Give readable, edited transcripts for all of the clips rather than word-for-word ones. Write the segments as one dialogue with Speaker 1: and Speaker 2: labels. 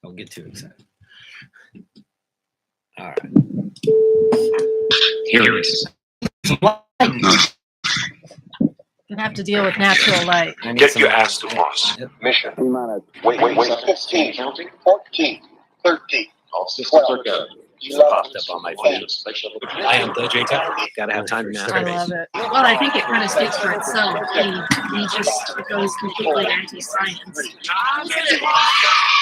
Speaker 1: Don't get too excited. All right.
Speaker 2: Here it is.
Speaker 3: Gonna have to deal with natural light.
Speaker 2: Get your ass to Moss.
Speaker 1: Yep.
Speaker 2: Mission. Wait. 15, 14, 13. All systems are go.
Speaker 1: Just popped up on my feed. I am the J Tyler. Gotta have time to
Speaker 3: I love it. Well, I think it kind of speaks for itself. He just goes completely anti-science.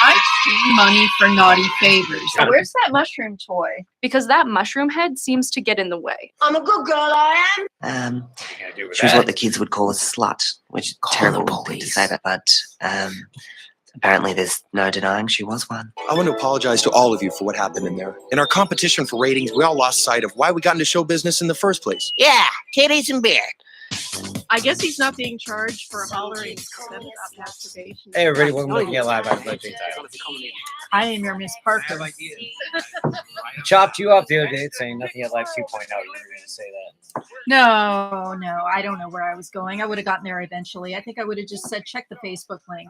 Speaker 3: I see money for naughty favors. So where's that mushroom toy?
Speaker 4: Because that mushroom head seems to get in the way.
Speaker 5: I'm a good girl, I am.
Speaker 6: She was what the kids would call a slut, which is terrible thing to say that, but apparently there's no denying she was one.
Speaker 7: I want to apologize to all of you for what happened in there. In our competition for ratings, we all lost sight of why we got into show business in the first place.
Speaker 5: Yeah, titties and beer.
Speaker 3: I guess he's not being charged for hollering about masturbation.
Speaker 1: Hey everybody, welcome to Get Live. I'm J Tyler.
Speaker 3: I am your Miss Parker.
Speaker 1: Chopped you up the other day saying nothing at Life 2.0. You were going to say that.
Speaker 3: No, I don't know where I was going. I would have gotten there eventually. I think I would have just said check the Facebook link.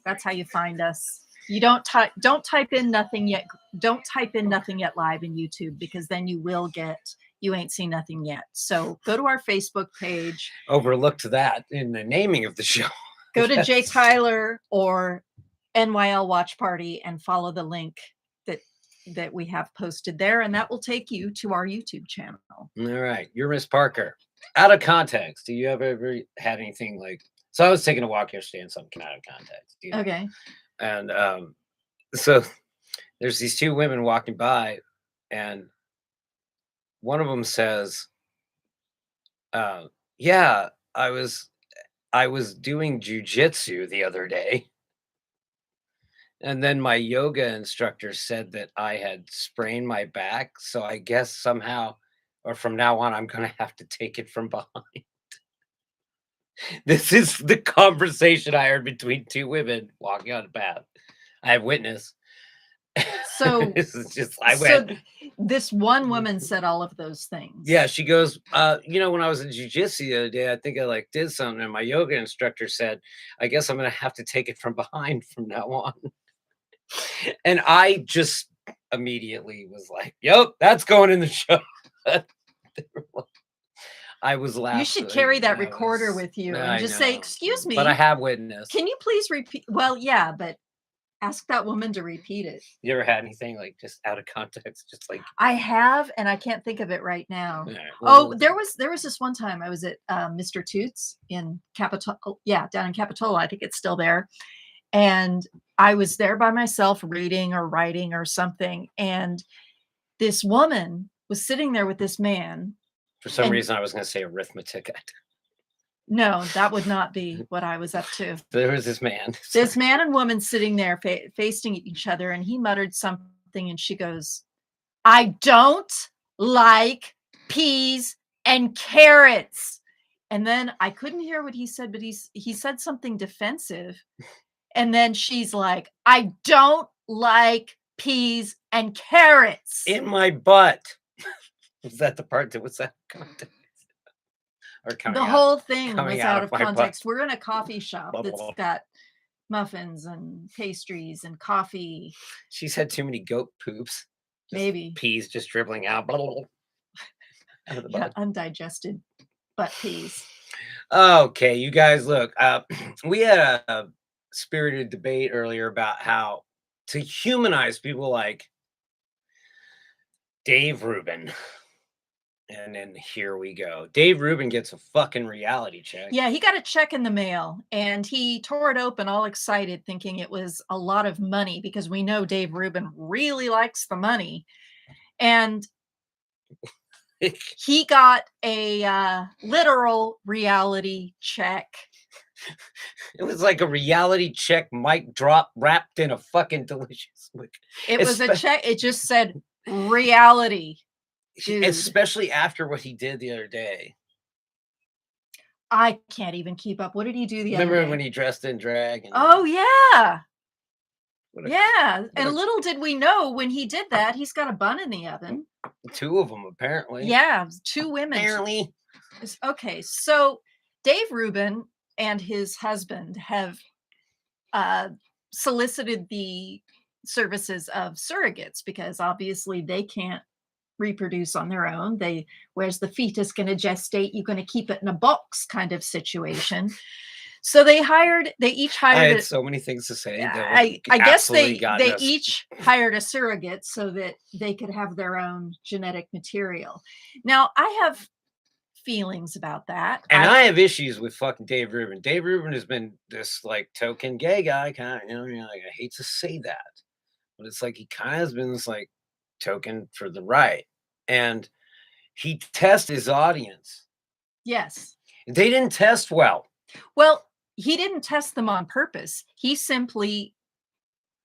Speaker 3: That's how you find us. You don't type in nothing yet. Don't type in nothing yet live in YouTube, because then you will get you ain't seen nothing yet. So go to our Facebook page.
Speaker 1: Overlooked that in the naming of the show.
Speaker 3: Go to J Tyler or NYL Watch Party and follow the link that we have posted there, and that will take you to our YouTube channel.
Speaker 1: All right, you're Miss Parker. Out of context, do you ever had anything like? So I was taking a walk yesterday and something came out of context.
Speaker 3: Okay.
Speaker 1: And so there's these two women walking by, and one of them says, yeah, I was doing jujitsu the other day. And then my yoga instructor said that I had sprained my back. So I guess somehow, or from now on, I'm going to have to take it from behind. This is the conversation I heard between two women walking on a path. I have witness.
Speaker 3: So
Speaker 1: this is just, I went.
Speaker 3: This one woman said all of those things.
Speaker 1: Yeah, she goes, when I was in jiu-jitsu the other day, I think I did something, and my yoga instructor said, I guess I'm gonna have to take it from behind from now on. And I just immediately was like, yep, that's going in the show. I was laughing.
Speaker 3: You should carry that recorder with you and just say, excuse me.
Speaker 1: But I have witness.
Speaker 3: Can you please repeat? Well, yeah, but ask that woman to repeat it.
Speaker 1: You ever had anything like just out of context? Just like
Speaker 3: I have, and I can't think of it right now.
Speaker 1: Right, well,
Speaker 3: there was this one time I was at Mr. Toots in Capitola. Yeah, down in Capitola. I think it's still there. And I was there by myself reading or writing or something. And this woman was sitting there with this man.
Speaker 1: For some reason, I was going to say arithmetic.
Speaker 3: No, that would not be what I was up to.
Speaker 1: There was this man.
Speaker 3: This man and woman sitting there facing each other, and he muttered something, and she goes, I don't like peas and carrots. And then I couldn't hear what he said, but he said something defensive. And then she's like, I don't like peas and carrots.
Speaker 1: In my butt. Was that the part that was that context?
Speaker 3: The whole thing was out of context. We're in a coffee shop that's got muffins and pastries and coffee.
Speaker 1: She's had too many goat poops.
Speaker 3: Maybe.
Speaker 1: Peas just dribbling out. Out of the butt.
Speaker 3: Undigested butt peas.
Speaker 1: Okay, you guys, look. We had a spirited debate earlier about how to humanize people like Dave Rubin. And then here we go. Dave Rubin gets a fucking reality check.
Speaker 3: Yeah, he got a check in the mail, and he tore it open all excited, thinking it was a lot of money, because we know Dave Rubin really likes the money. And he got a literal reality check.
Speaker 1: It was like a reality check mic drop wrapped in a fucking delicious.
Speaker 3: It was a check. It just said reality. Dude.
Speaker 1: Especially after what he did the other day.
Speaker 3: I can't even keep up. What did he do the other day?
Speaker 1: Remember when he dressed in drag? And
Speaker 3: oh, yeah. And little did we know when he did that, he's got a bun in the oven.
Speaker 1: Two of them, apparently.
Speaker 3: Yeah, two women.
Speaker 1: Apparently.
Speaker 3: Okay, so Dave Rubin and his husband have solicited the services of surrogates, because obviously they can't reproduce on their own. Where's the fetus going to gestate? You're going to keep it in a box kind of situation. So they each
Speaker 1: I
Speaker 3: hired
Speaker 1: had so many things to say. That
Speaker 3: I guess
Speaker 1: absolutely gotten
Speaker 3: they
Speaker 1: us-
Speaker 3: each hired a surrogate so that they could have their own genetic material. Now, I have feelings about that.
Speaker 1: And I have issues with fucking Dave Rubin. Dave Rubin has been this like token gay guy, kind of, like, I hate to say that, but it's like he kind of has been this like token for the right, and he tests his audience.
Speaker 3: Yes.
Speaker 1: They didn't test well.
Speaker 3: Well, he didn't test them on purpose. He simply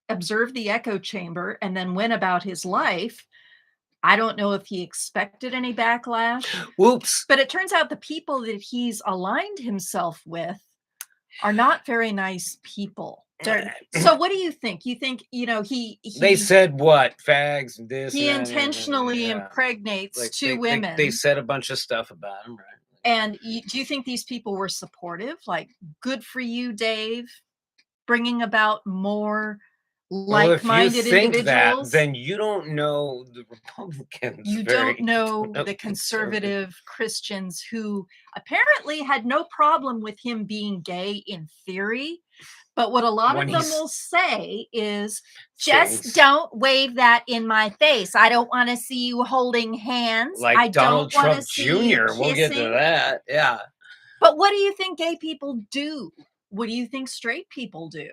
Speaker 3: observed the echo chamber and then went about his life. I don't know if he expected any backlash.
Speaker 1: Whoops.
Speaker 3: But it turns out the people that he's aligned himself with are not very nice people. So what do you think? You think,
Speaker 1: They said what? Fags and this.
Speaker 3: he
Speaker 1: and that,
Speaker 3: intentionally
Speaker 1: yeah.
Speaker 3: impregnates
Speaker 1: Like,
Speaker 3: two
Speaker 1: they
Speaker 3: women.
Speaker 1: said a bunch of stuff about him, right?
Speaker 3: And do you think these people were supportive? Like, good for you, Dave, bringing about more like-minded
Speaker 1: if you think
Speaker 3: individuals?
Speaker 1: that, then you don't know the Republicans.
Speaker 3: You don't know the conservative Christians who apparently had no problem with him being gay in theory. But what a lot of them will say is, just don't wave that in my face. I don't want to see you holding hands.
Speaker 1: Like
Speaker 3: I
Speaker 1: Donald
Speaker 3: don't want
Speaker 1: Trump
Speaker 3: to see you
Speaker 1: Jr. We'll get to
Speaker 3: kissing.
Speaker 1: that. Yeah.
Speaker 3: But what do you think gay people do? What do you think straight people do?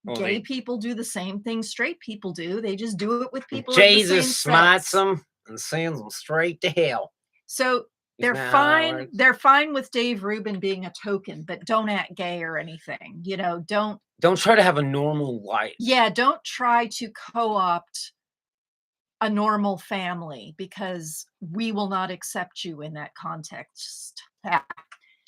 Speaker 1: Well,
Speaker 3: Gay people do the same thing straight people do. They just do it with people
Speaker 1: Jesus
Speaker 3: of the same
Speaker 1: smites
Speaker 3: sex.
Speaker 1: them and sends them straight to hell.
Speaker 3: So they're
Speaker 1: Isn't that how it
Speaker 3: fine.
Speaker 1: works?
Speaker 3: They're fine with Dave Rubin being a token, but don't act gay or anything.
Speaker 1: Don't try to have a normal life.
Speaker 3: Yeah, don't try to co-opt a normal family, because we will not accept you in that context.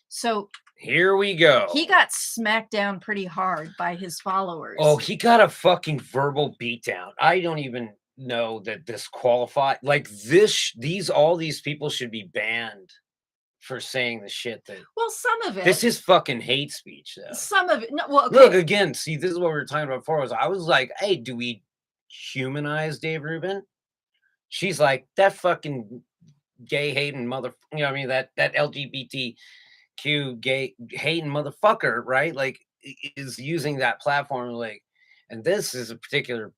Speaker 3: So
Speaker 1: here we go.
Speaker 3: He got smacked down pretty hard by his followers.
Speaker 1: Oh, he got a fucking verbal beatdown. I don't even know that this qualified. Like all these people should be banned for saying the shit that.
Speaker 3: Well, some of it.
Speaker 1: This is fucking hate speech, though.
Speaker 3: Some of it. No, well, okay.
Speaker 1: Look again. See, this is what we were talking about before. I was like, hey, do we humanize Dave Rubin? She's like, that fucking gay hating mother. You know what I mean? That LGBTQ gay hating motherfucker, right? Like, is using that platform, like, and this is a particular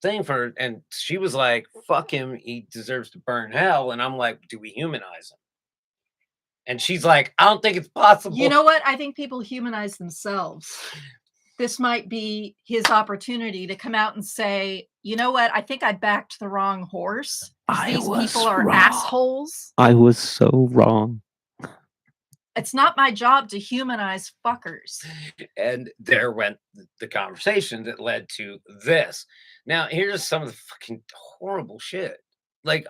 Speaker 1: thing for. And she was like, fuck him. He deserves to burn hell. And I'm like, do we humanize him? And she's like, I don't think it's possible.
Speaker 3: You know what? I think people humanize themselves. This might be his opportunity to come out and say, you know what? I think I backed the wrong horse. These people are assholes.
Speaker 8: I was so wrong.
Speaker 3: It's not my job to humanize fuckers.
Speaker 1: And there went the conversation that led to this. Now, here's some of the fucking horrible shit. Like,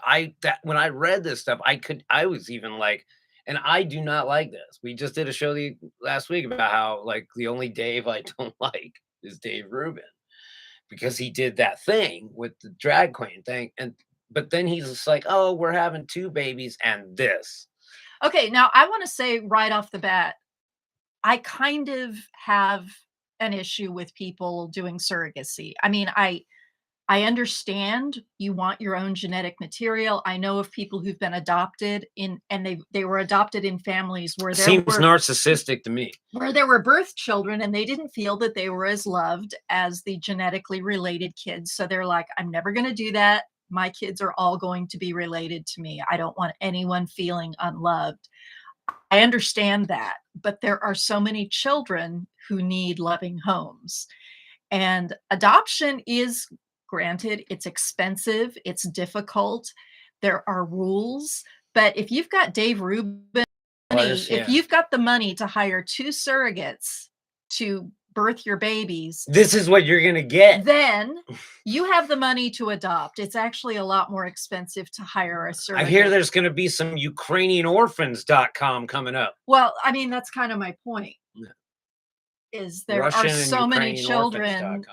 Speaker 1: when I read this stuff, I was even like, and I do not like this. We just did a show last week about how, like, the only Dave I don't like is Dave Rubin, because he did that thing with the drag queen thing. But then he's just like, oh, we're having 2 babies and this.
Speaker 3: Okay, now I want to say right off the bat, I kind of have an issue with people doing surrogacy. I mean, I understand you want your own genetic material. I know of people who've been adopted and they were adopted in families where there
Speaker 1: seems narcissistic to me.
Speaker 3: Where there were birth children and they didn't feel that they were as loved as the genetically related kids. So they're like, I'm never going to do that. My kids are all going to be related to me. I don't want anyone feeling unloved. I understand that, but there are so many children who need loving homes. And adoption is, granted, it's expensive, it's difficult, there are rules, but if you've got Dave Rubin money, if you've got the money to hire 2 surrogates to birth your babies,
Speaker 1: this is what you're gonna get.
Speaker 3: Then you have the money to adopt. It's actually a lot more expensive to hire a surrogate.
Speaker 1: I hear there's gonna be some UkrainianOrphans.com coming up.
Speaker 3: Well, I mean, that's kind of my point. Is there are so many children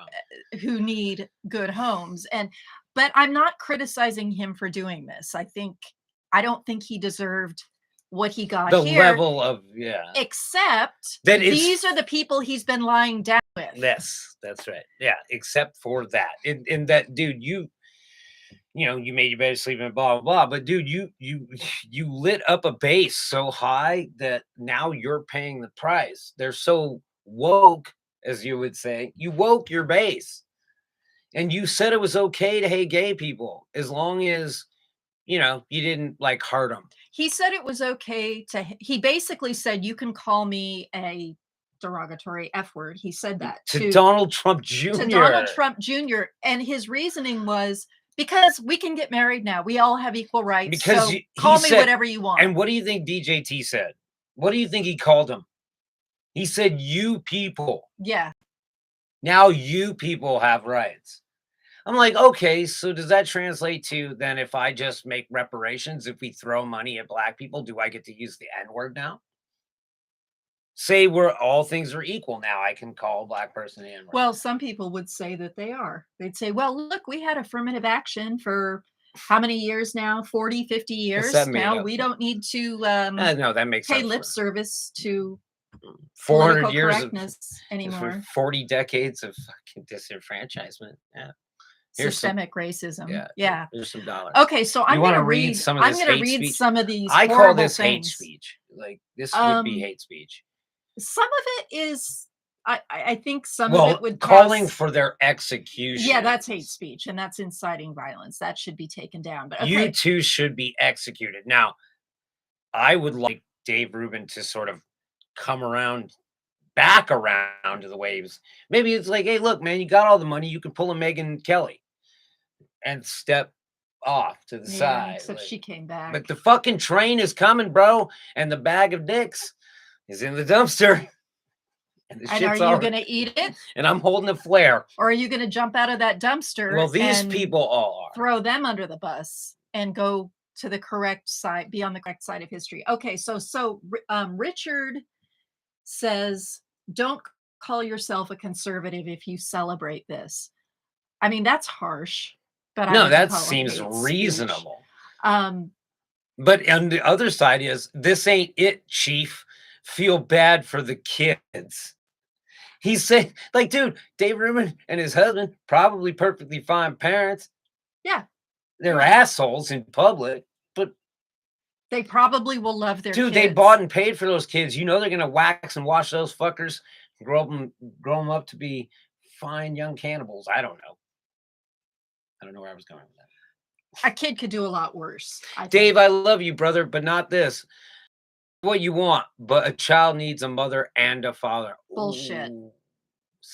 Speaker 3: who need good homes, but I'm not criticizing him for doing this. I don't think he deserved what he got
Speaker 1: The
Speaker 3: here.
Speaker 1: level of
Speaker 3: Except
Speaker 1: that is
Speaker 3: these are the people he's been lying down with.
Speaker 1: Yes, that's right. Yeah, except for that. In that, dude, you made your bed, sleeping, blah blah blah. But dude, you lit up a base so high that now you're paying the price. They're so woke, as you would say. You woke your base, and you said it was okay to hate gay people as long as you didn't like hurt them.
Speaker 3: He said it was okay to. He basically said you can call me a derogatory F word. He said that
Speaker 1: To Donald Trump Jr.
Speaker 3: To Donald Trump Jr. And his reasoning was because we can get married now. We all have equal rights.
Speaker 1: Because
Speaker 3: so
Speaker 1: he
Speaker 3: call me
Speaker 1: said-
Speaker 3: whatever you want.
Speaker 1: And what do you think DJT said? What do you think he called him? He said, "You people."
Speaker 3: Yeah.
Speaker 1: Now you people have rights. I'm like, okay, so does that translate to then if I just make reparations, if we throw money at black people, do I get to use the N-word now? Say where all things are equal now, I can call a black person the N-word.
Speaker 3: Well, some people would say that they are. They'd say, well, look, we had affirmative action for how many years now? 40, 50 years.
Speaker 1: that made
Speaker 3: Now
Speaker 1: up
Speaker 3: we
Speaker 1: for?
Speaker 3: don't need to
Speaker 1: No, that makes
Speaker 3: pay
Speaker 1: sense.
Speaker 3: lip service to
Speaker 1: 400
Speaker 3: political
Speaker 1: years
Speaker 3: correctness anymore.
Speaker 1: 40 decades of fucking disenfranchisement. Yeah. Here's
Speaker 3: Systemic racism.
Speaker 1: Yeah.
Speaker 3: Yeah.
Speaker 1: There's some dollars.
Speaker 3: Okay, so I'm
Speaker 1: wanna
Speaker 3: going to
Speaker 1: read
Speaker 3: read
Speaker 1: some of
Speaker 3: I'm
Speaker 1: this
Speaker 3: going to
Speaker 1: hate
Speaker 3: read
Speaker 1: speech?
Speaker 3: some of these
Speaker 1: I call
Speaker 3: horrible
Speaker 1: this hate
Speaker 3: things.
Speaker 1: speech. Like this would be hate speech.
Speaker 3: Some of it is I think some
Speaker 1: Well,
Speaker 3: of it would
Speaker 1: calling
Speaker 3: pass.
Speaker 1: for their execution.
Speaker 3: Yeah, that's hate speech and that's inciting violence. That should be taken down. But
Speaker 1: You
Speaker 3: okay.
Speaker 1: two should be executed. Now, I would like Dave Rubin to sort of come back around to the waves. Maybe it's like, hey, look, man, you got all the money. You can pull a Megyn Kelly and step off to the side.
Speaker 3: Except she came back.
Speaker 1: But the fucking train is coming, bro. And the bag of dicks is in the dumpster. And
Speaker 3: are you going to eat it?
Speaker 1: And I'm holding a flare.
Speaker 3: Or are you going to jump out of that dumpster?
Speaker 1: Well, these
Speaker 3: and
Speaker 1: people all are.
Speaker 3: throw them under the bus and go to the correct side, be on the correct side of history. Okay, so Richard says, don't call yourself a conservative if you celebrate this. I mean, that's harsh. But
Speaker 1: No,
Speaker 3: I
Speaker 1: that seems reasonable. But on the other side is, this ain't it, Chief. Feel bad for the kids. He said, like, dude, Dave Rubin and his husband, probably perfectly fine parents.
Speaker 3: Yeah.
Speaker 1: They're assholes in public, but
Speaker 3: they probably will love their
Speaker 1: dude,
Speaker 3: kids.
Speaker 1: they bought and paid for those kids. You know they're going to wax and wash those fuckers, grow them up to be fine young cannibals. I don't know where I was going with that.
Speaker 3: A kid could do a lot worse.
Speaker 1: Dave, I love you, brother, but not this. What you want, but a child needs a mother and a father.
Speaker 3: Bullshit.
Speaker 1: Ooh,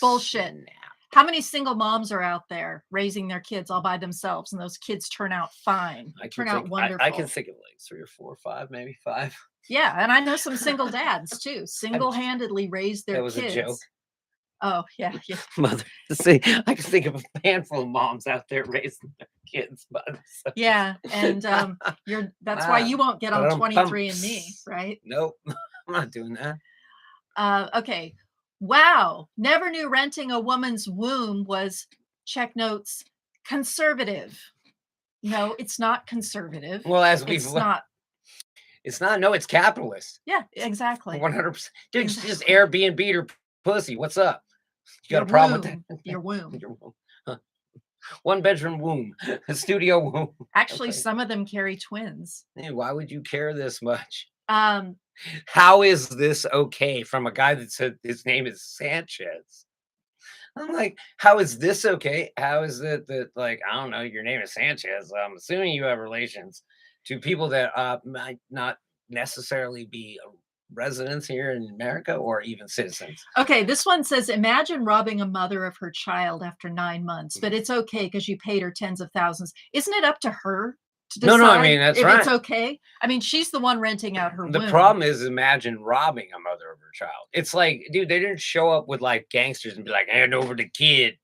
Speaker 3: Bullshit.
Speaker 1: snap.
Speaker 3: How many single moms are out there raising their kids all by themselves and those kids turn out fine, turn out wonderful?
Speaker 1: I can think of like 3 or 4 or 5, maybe 5.
Speaker 3: Yeah, and I know some single dads too, single-handedly raised their kids.
Speaker 1: That was a joke.
Speaker 3: Oh, yeah.
Speaker 1: Mother, see, I can think of a handful of moms out there raising their kids by themselves.
Speaker 3: Yeah, and that's why you won't get on 23andMe, right?
Speaker 1: Nope, I'm not doing that.
Speaker 3: Okay. Wow. Never knew renting a woman's womb was, check notes, conservative. No, it's not conservative.
Speaker 1: Well,
Speaker 3: it's not.
Speaker 1: It's not. No, it's capitalist.
Speaker 3: Yeah, exactly.
Speaker 1: 100%. Dude,
Speaker 3: Exactly.
Speaker 1: just Airbnb her pussy. What's up? You got a problem with that?
Speaker 3: Your womb.
Speaker 1: Your womb. Huh. 1-bedroom womb, a studio womb.
Speaker 3: Actually,
Speaker 1: Okay.
Speaker 3: some of them carry twins.
Speaker 1: Hey, why would you care this much? How is this okay from a guy that said his name is Sanchez? I'm like, how is this okay? How is it that, like, I don't know, your name is Sanchez. I'm assuming you have relations to people that might not necessarily be residents here in America or even citizens.
Speaker 3: Okay, this one says, imagine robbing a mother of her child after 9 months, but it's okay because you paid her tens of thousands. Isn't it up to her to decide
Speaker 1: No, I mean, that's
Speaker 3: if
Speaker 1: right.
Speaker 3: it's okay? I mean, she's the one renting out her
Speaker 1: The
Speaker 3: womb.
Speaker 1: problem is, imagine robbing a mother of her child. It's like, dude, they didn't show up with like gangsters and be like, hand over the kid.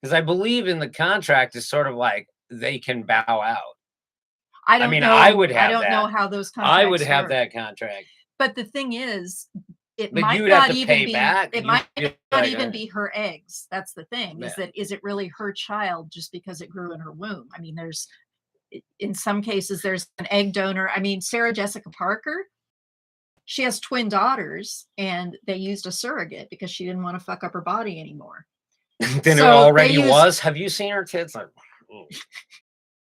Speaker 1: Because I believe in the contract is sort of like they can bow out.
Speaker 3: I don't know.
Speaker 1: I would have
Speaker 3: I don't
Speaker 1: that.
Speaker 3: know how those contracts
Speaker 1: I would have
Speaker 3: work.
Speaker 1: that contract.
Speaker 3: But the thing is, it
Speaker 1: But
Speaker 3: might
Speaker 1: you would have
Speaker 3: not
Speaker 1: to
Speaker 3: even
Speaker 1: pay
Speaker 3: be.
Speaker 1: back.
Speaker 3: It
Speaker 1: You'd
Speaker 3: might
Speaker 1: be
Speaker 3: not
Speaker 1: like,
Speaker 3: even be her eggs. That's the thing.
Speaker 1: Yeah.
Speaker 3: Is it really her child just because it grew in her womb? I mean, in some cases there's an egg donor. I mean, Sarah Jessica Parker, she has twin daughters, and they used a surrogate because she didn't want to fuck up her body anymore.
Speaker 1: Then it
Speaker 3: So
Speaker 1: already
Speaker 3: they used-
Speaker 1: was. Have you seen her tits? Like,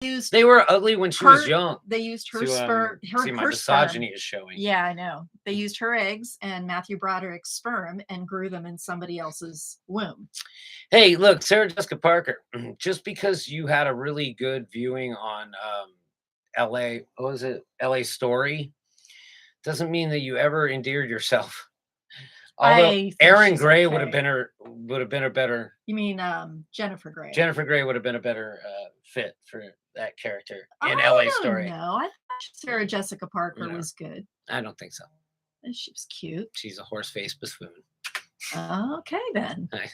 Speaker 3: Used
Speaker 1: they were ugly when she was
Speaker 3: her-
Speaker 1: young.
Speaker 3: They used her
Speaker 1: To,
Speaker 3: sperm.
Speaker 1: see, my
Speaker 3: Her
Speaker 1: misogyny
Speaker 3: sperm.
Speaker 1: is showing.
Speaker 3: Yeah, I know. They used her eggs and Matthew Broderick's sperm and grew them in somebody else's womb.
Speaker 1: Hey, look, Sarah Jessica Parker. Just because you had a really good viewing on LA, what was it? LA Story, doesn't mean that you ever endeared yourself. Although
Speaker 3: I think
Speaker 1: Aaron
Speaker 3: she's
Speaker 1: Gray
Speaker 3: okay.
Speaker 1: would have been a better.
Speaker 3: You mean Jennifer Grey?
Speaker 1: Jennifer Grey would have been a better fit for that character in
Speaker 3: I
Speaker 1: LA
Speaker 3: don't
Speaker 1: Story.
Speaker 3: know. I thought Sarah Jessica Parker
Speaker 1: No.
Speaker 3: was good.
Speaker 1: I don't think so.
Speaker 3: And she was cute.
Speaker 1: She's a horse-faced buffoon.
Speaker 3: Okay, then.
Speaker 1: I-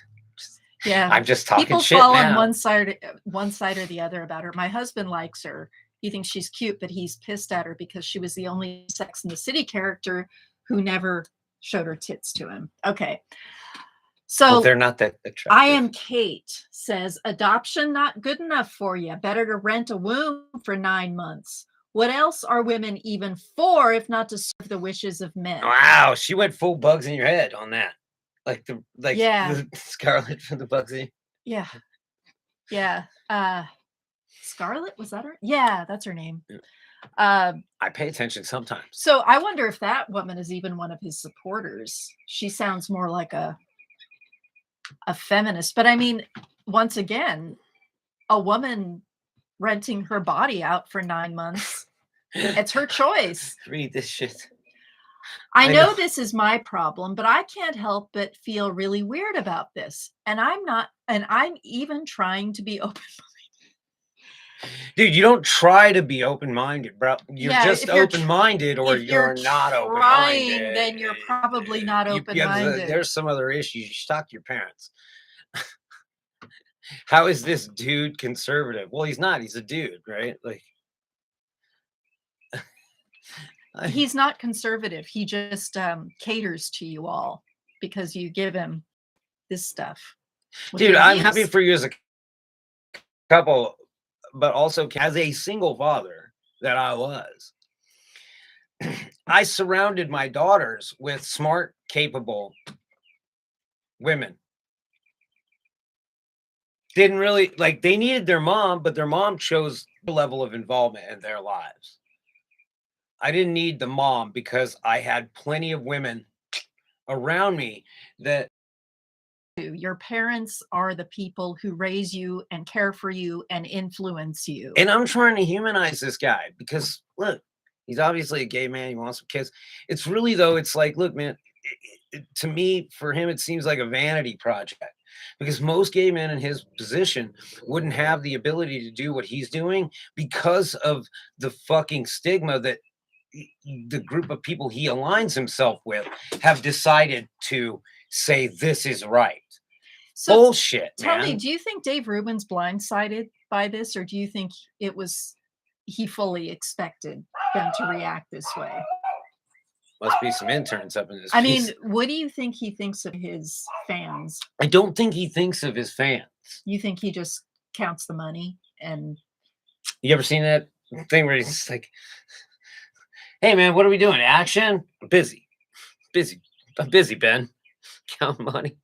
Speaker 3: Yeah.
Speaker 1: I'm just talking
Speaker 3: People
Speaker 1: shit
Speaker 3: fall
Speaker 1: now.
Speaker 3: on one side or the other about her. My husband likes her. He thinks she's cute, but he's pissed at her because she was the only Sex and the City character who never showed her tits to him. Okay. So
Speaker 1: Well, they're not that attractive.
Speaker 3: I am Kate says adoption not good enough for you. Better to rent a womb for 9 months. What else are women even for if not to serve the wishes of men?
Speaker 1: Wow, she went full bugs in your head on that.
Speaker 3: Yeah.
Speaker 1: The Scarlet from the Bugs in.
Speaker 3: Yeah. Yeah. Scarlet, was that her? Yeah, that's her name.
Speaker 1: I pay attention sometimes.
Speaker 3: So I wonder if that woman is even one of his supporters. She sounds more like a feminist. But I mean, once again, a woman renting her body out for 9 months, it's her choice.
Speaker 1: Read this shit.
Speaker 3: I
Speaker 1: I
Speaker 3: know
Speaker 1: know.
Speaker 3: this is my problem, but I can't help but feel really weird about this. And I'm even trying to be open.
Speaker 1: Dude, you don't try to be open-minded, bro. You're
Speaker 3: Yeah,
Speaker 1: just
Speaker 3: if you're
Speaker 1: open-minded, or
Speaker 3: if you're
Speaker 1: you're not
Speaker 3: trying,
Speaker 1: open-minded.
Speaker 3: then you're probably not
Speaker 1: Yeah,
Speaker 3: open-minded.
Speaker 1: there's some other issues. You should talk to your parents. How is this dude conservative? Well, he's not. He's a dude, right? Like,
Speaker 3: He's not conservative. He just caters to you all because you give him this stuff. With
Speaker 1: dude,
Speaker 3: your
Speaker 1: I'm happy
Speaker 3: views.
Speaker 1: for you as a couple, but also as a single father that I was. I surrounded my daughters with smart, capable women. Didn't really like, they needed their mom, but their mom chose the level of involvement in their lives. I didn't need the mom because I had plenty of women around me that
Speaker 3: Your parents are the people who raise you and care for you and influence you.
Speaker 1: And I'm trying to humanize this guy because look, he's obviously a gay man. He wants some kids. It's really, though, it's like, look, man, to me, for him, it seems like a vanity project because most gay men in his position wouldn't have the ability to do what he's doing because of the fucking stigma that the group of people he aligns himself with have decided to say this is right.
Speaker 3: So
Speaker 1: Bullshit,
Speaker 3: tell
Speaker 1: man.
Speaker 3: me, do you think Dave Rubin's blindsided by this, or do you think he fully expected them to react this way?
Speaker 1: Must be some interns up in this.
Speaker 3: I mean,
Speaker 1: piece.
Speaker 3: what do you think he thinks of his fans?
Speaker 1: I don't think he thinks of his fans.
Speaker 3: You think he just counts the money and
Speaker 1: You ever seen that thing where he's like, "Hey man, what are we doing? Action? I'm busy. I'm busy, Ben. Count money."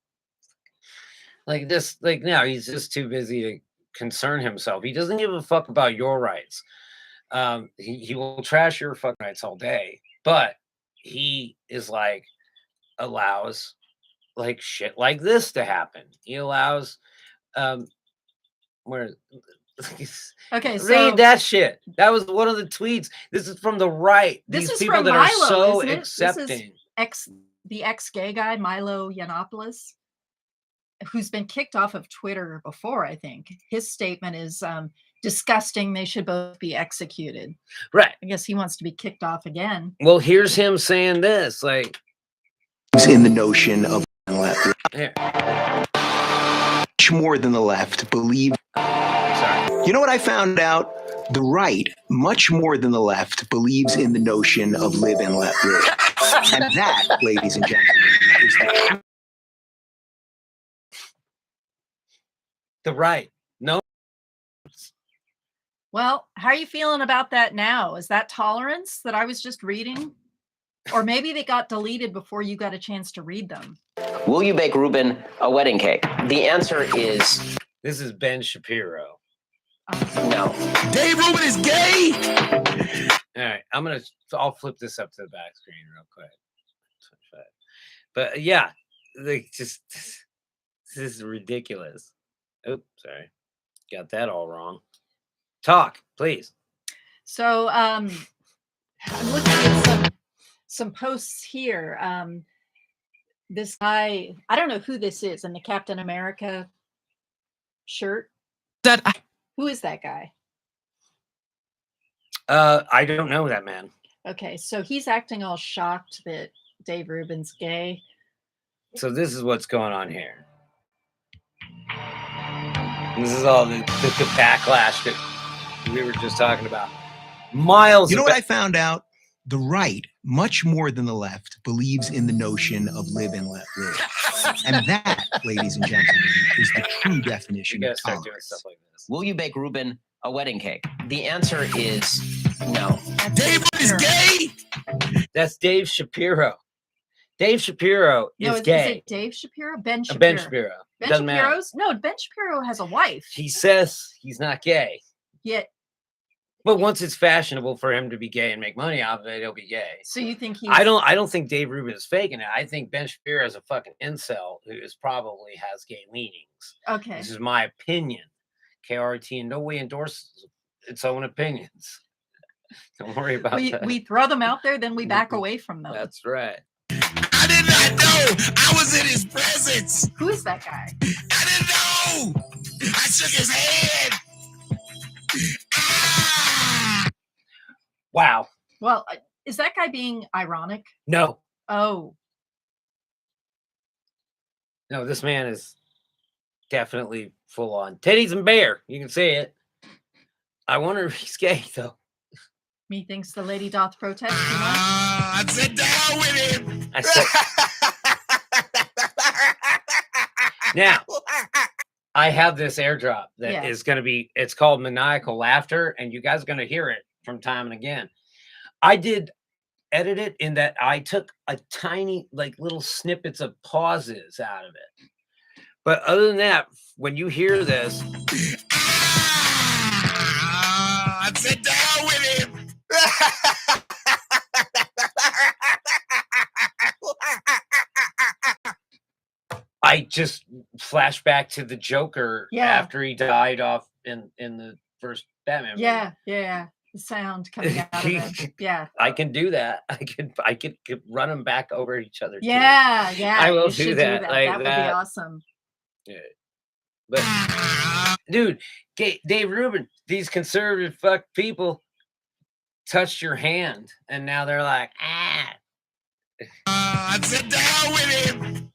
Speaker 1: Like this, like now he's just too busy to concern himself. He doesn't give a fuck about your rights. He will trash your fucking rights all day, but he is like allows like shit like this to happen. He allows where
Speaker 3: okay, so
Speaker 1: read that shit. That was one of the tweets. This is from the right.
Speaker 3: This
Speaker 1: These
Speaker 3: is
Speaker 1: people
Speaker 3: from
Speaker 1: that
Speaker 3: Milo,
Speaker 1: are so
Speaker 3: isn't it? This is
Speaker 1: accepting.
Speaker 3: the ex-gay guy, Milo Yiannopoulos, who's been kicked off of Twitter before, I think. His statement is disgusting. They should both be executed.
Speaker 1: Right.
Speaker 3: I guess he wants to be kicked off again.
Speaker 1: Well, here's him saying this, like
Speaker 7: In the notion of
Speaker 1: here.
Speaker 7: much more than the left believe.
Speaker 1: Sorry.
Speaker 7: You know what I found out? The right, much more than the left, believes in the notion of live and let live. And that, ladies and gentlemen, is the
Speaker 1: The right. No.
Speaker 3: Well, how are you feeling about that now? Is that tolerance that I was just reading? Or maybe they got deleted before you got a chance to read them.
Speaker 6: Will you bake Rubin a wedding cake? The answer is
Speaker 1: This is Ben Shapiro.
Speaker 6: no.
Speaker 7: Dave Rubin is gay.
Speaker 1: All right, I'll flip this up to the back screen real quick. 25. But yeah, this is ridiculous. Oops, sorry, got that all wrong. Talk, please.
Speaker 3: So I'm looking at some posts here. This guy, I don't know who this is in the Captain America shirt. Who is that guy?
Speaker 1: I don't know that man.
Speaker 3: Okay, so he's acting all shocked that Dave Rubin's gay.
Speaker 1: So this is what's going on here. This is all the backlash that we were just talking about. Miles.
Speaker 7: You know what I found out? The right, much more than the left, believes in the notion of live and let live. And that, ladies and gentlemen, is the true
Speaker 1: You
Speaker 7: definition
Speaker 1: gotta
Speaker 7: of
Speaker 1: start doing
Speaker 7: tolerance.
Speaker 1: stuff like this.
Speaker 6: Will you bake Rubin a wedding cake? The answer is no.
Speaker 7: Dave is gay.
Speaker 1: That's Dave Shapiro. Dave Shapiro
Speaker 3: No,
Speaker 1: is
Speaker 3: is
Speaker 1: gay.
Speaker 3: it Dave Shapiro? Ben Shapiro.
Speaker 1: Ben Shapiro.
Speaker 3: Ben
Speaker 1: Doesn't matter.
Speaker 3: Shapiro's? No, Ben Shapiro has a wife.
Speaker 1: He says he's not gay.
Speaker 3: Yet,
Speaker 1: But once it's fashionable for him to be gay and make money off of it, he'll be gay.
Speaker 3: so you think he's...
Speaker 1: I don't think Dave Rubin is faking it. I think Ben Shapiro is a fucking incel who probably has gay leanings.
Speaker 3: Okay.
Speaker 1: This is my opinion. KRT in no way endorses its own opinions. Don't worry about that.
Speaker 3: We throw them out there, then we back away from them.
Speaker 1: That's right.
Speaker 7: I did not know I was in his presence.
Speaker 3: Who is that guy?
Speaker 7: I didn't know. I shook his hand. Ah!
Speaker 1: Wow.
Speaker 3: Well, is that guy being ironic?
Speaker 1: No.
Speaker 3: Oh,
Speaker 1: No, this man is definitely full on titties and bear. You can see it. I wonder if he's gay though.
Speaker 3: methinks the lady doth protest too much.
Speaker 7: I sit down with him.
Speaker 1: I said, now I have this airdrop that is
Speaker 3: Yeah.
Speaker 1: going to be, it's called Maniacal Laughter, and you guys are going to hear it from time and again. I did edit it in that I took a tiny, like little snippets of pauses out of it. But other than that, when you hear this,
Speaker 7: I sit down with him.
Speaker 1: I just flash back to the Joker
Speaker 3: Yeah.
Speaker 1: after he died off in the first Batman movie.
Speaker 3: Yeah. The sound coming out of it. Yeah.
Speaker 1: I can do that. I could run them back over each other. too.
Speaker 3: Yeah.
Speaker 1: I will
Speaker 3: you should
Speaker 1: do that, like
Speaker 3: that would
Speaker 1: that.
Speaker 3: be awesome.
Speaker 1: Yeah. But dude, Dave Rubin, these conservative fuck people touched your hand, and now they're like,
Speaker 7: I sit down with him.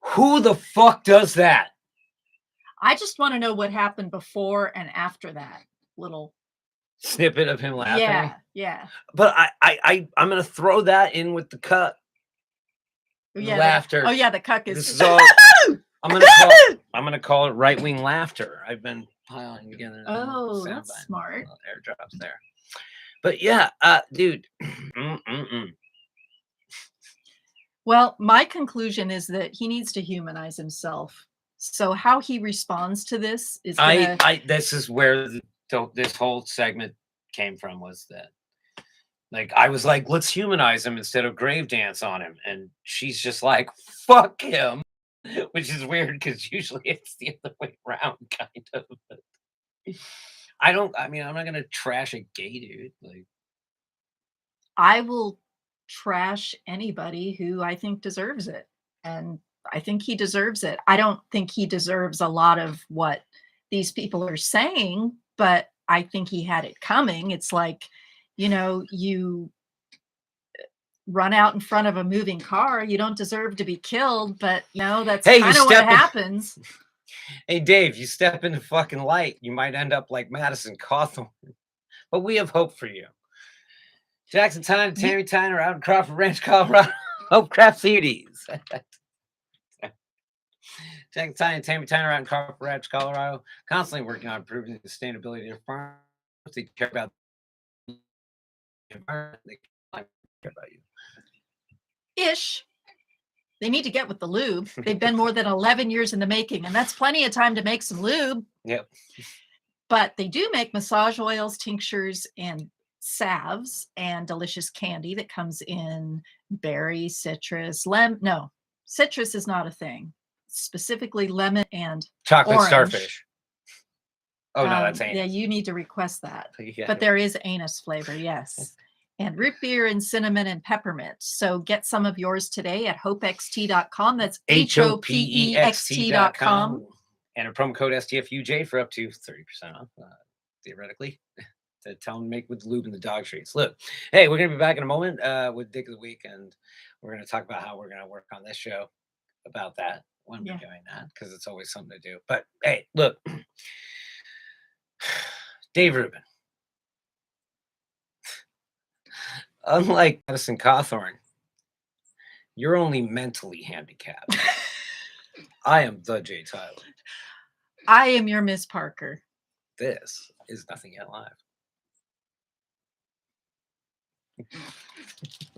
Speaker 1: who the fuck does that?
Speaker 3: I just want to know what happened before and after that little.
Speaker 1: Snippet of him laughing.
Speaker 3: Yeah.
Speaker 1: But I'm gonna throw that in with the cut.
Speaker 3: Yeah.
Speaker 1: Laughter.
Speaker 3: Oh yeah, the cuck
Speaker 1: This
Speaker 3: is.
Speaker 1: is all. I'm gonna call it right wing laughter. I've been piling together.
Speaker 3: Oh,
Speaker 1: sound
Speaker 3: that's
Speaker 1: bite,
Speaker 3: smart.
Speaker 1: little airdrops there. But yeah, dude.
Speaker 3: Well, my conclusion is that he needs to humanize himself. So how he responds to this is gonna...
Speaker 1: This is where this whole segment came from, was that like I was like, let's humanize him instead of grave dance on him, and she's just like, fuck him, which is weird because usually it's the other way around, kind of. I'm not gonna trash a gay dude. Like,
Speaker 3: I will trash anybody who I think deserves it. And I think he deserves it. I don't think he deserves a lot of what these people are saying, but I think he had it coming. It's like, you run out in front of a moving car, you don't deserve to be killed, but that's
Speaker 1: Hey, you
Speaker 3: kind of what
Speaker 1: step in-
Speaker 3: happens.
Speaker 1: hey Dave, you step in the fucking light, you might end up like Madison Cawthorn. But we have hope for you. Jackson Tyne and Tammy Tyne are out in Crawford Ranch, Colorado. Oh, craft beauties. Jack Tyne, Tammy Tyner out in Copper Ranch, Colorado, constantly working on improving the sustainability of their farms. They care about the environment. They care about you.
Speaker 3: Ish. They need to get with the lube. They've been more than 11 years in the making, and that's plenty of time to make some lube.
Speaker 1: Yep.
Speaker 3: But they do make massage oils, tinctures, and salves, and delicious candy that comes in berry, citrus, lemon. No, citrus is not a thing. Specifically lemon and
Speaker 1: Chocolate
Speaker 3: orange.
Speaker 1: starfish. Oh, no, that's
Speaker 3: Yeah,
Speaker 1: anus.
Speaker 3: you need to request that.
Speaker 1: Yeah.
Speaker 3: But there is anus flavor, yes. And root beer and cinnamon and peppermint. So get some of yours today at hopext.com. That's HOPEXT.com.
Speaker 1: And a promo code STFUJ for up to 30% off, theoretically. To tell them to make with lube in the dog treats. Look, hey, we're going to be back in a moment with Dick of the Week, and we're going to talk about how we're going to work on this show about that when we're doing that, because it's always something to do. But hey, look, Dave Rubin. Unlike Madison Cawthorn, you're only mentally handicapped. I am the Jay Tyler.
Speaker 3: I am your Miss Parker.
Speaker 1: This is Nothing Yet Live.